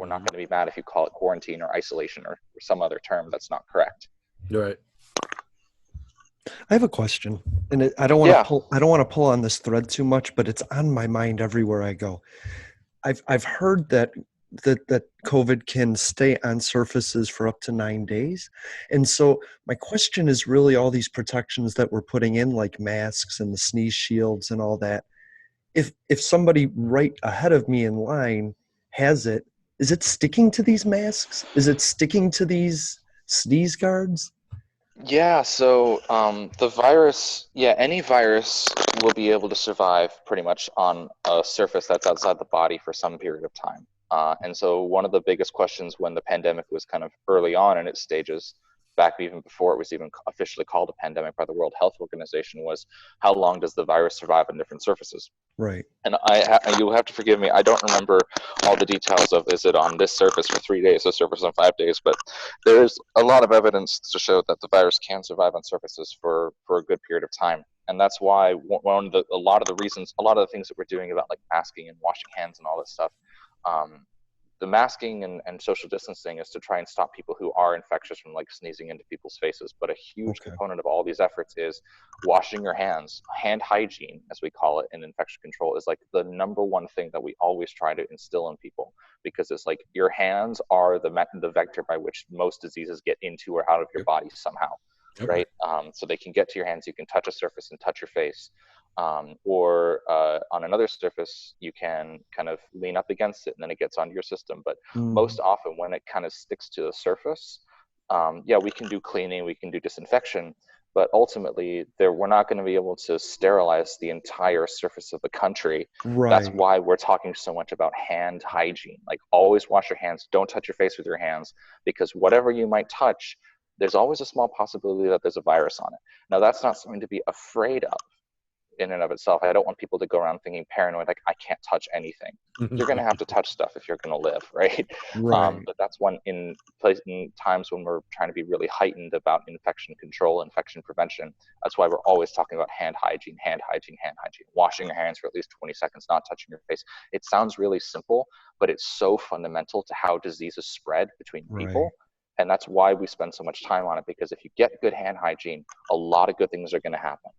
we're not going to be mad if you call it quarantine or isolation or some other term that's not correct. Right. I have a question, and I don't want to Yeah. pull. I don't want to pull on this thread too much, but it's on my mind everywhere I go. I've heard that COVID can stay on surfaces for up to 9 days, and so my question is really all these protections that we're putting in, like masks and the sneeze shields and all that. If somebody right ahead of me in line has it, is it sticking to these masks? Is it sticking to these sneeze guards? Yeah, so the virus, yeah, any virus will be able to survive pretty much on a surface that's outside the body for some period of time. And so one of the biggest questions when the pandemic was kind of early on in its stages, back even before it was even officially called a pandemic by the World Health Organization, was how long does the virus survive on different surfaces? Right. And you'll have to forgive me, I don't remember all the details of is it on this surface for 3 days, this surface on 5 days, but there's a lot of evidence to show that the virus can survive on surfaces for a good period of time. And that's why a lot of the things that we're doing about like masking and washing hands and all this stuff, the masking and social distancing is to try and stop people who are infectious from like sneezing into people's faces. But a huge component of all these efforts is washing your hands. Hand hygiene, as we call it in infection control, is like the number one thing that we always try to instill in people, because it's like your hands are the vector by which most diseases get into or out of your body somehow. Right? So they can get to your hands, you can touch a surface and touch your face. Or on another surface, you can kind of lean up against it and then it gets onto your system. But most often when it kind of sticks to the surface, yeah, we can do cleaning, we can do disinfection, but ultimately we're not going to be able to sterilize the entire surface of the country. Right. That's why we're talking so much about hand hygiene. Like always wash your hands, don't touch your face with your hands, because whatever you might touch, there's always a small possibility that there's a virus on it. Now, that's not something to be afraid of in and of itself. I don't want people to go around thinking paranoid, like I can't touch anything. You're going to have to touch stuff if you're going to live, right? But that's one in times when we're trying to be really heightened about infection control, infection prevention. That's why we're always talking about hand hygiene, washing your hands for at least 20 seconds, not touching your face. It sounds really simple, but it's so fundamental to how diseases spread between people. And that's why we spend so much time on it, because if you get good hand hygiene, a lot of good things are going to happen.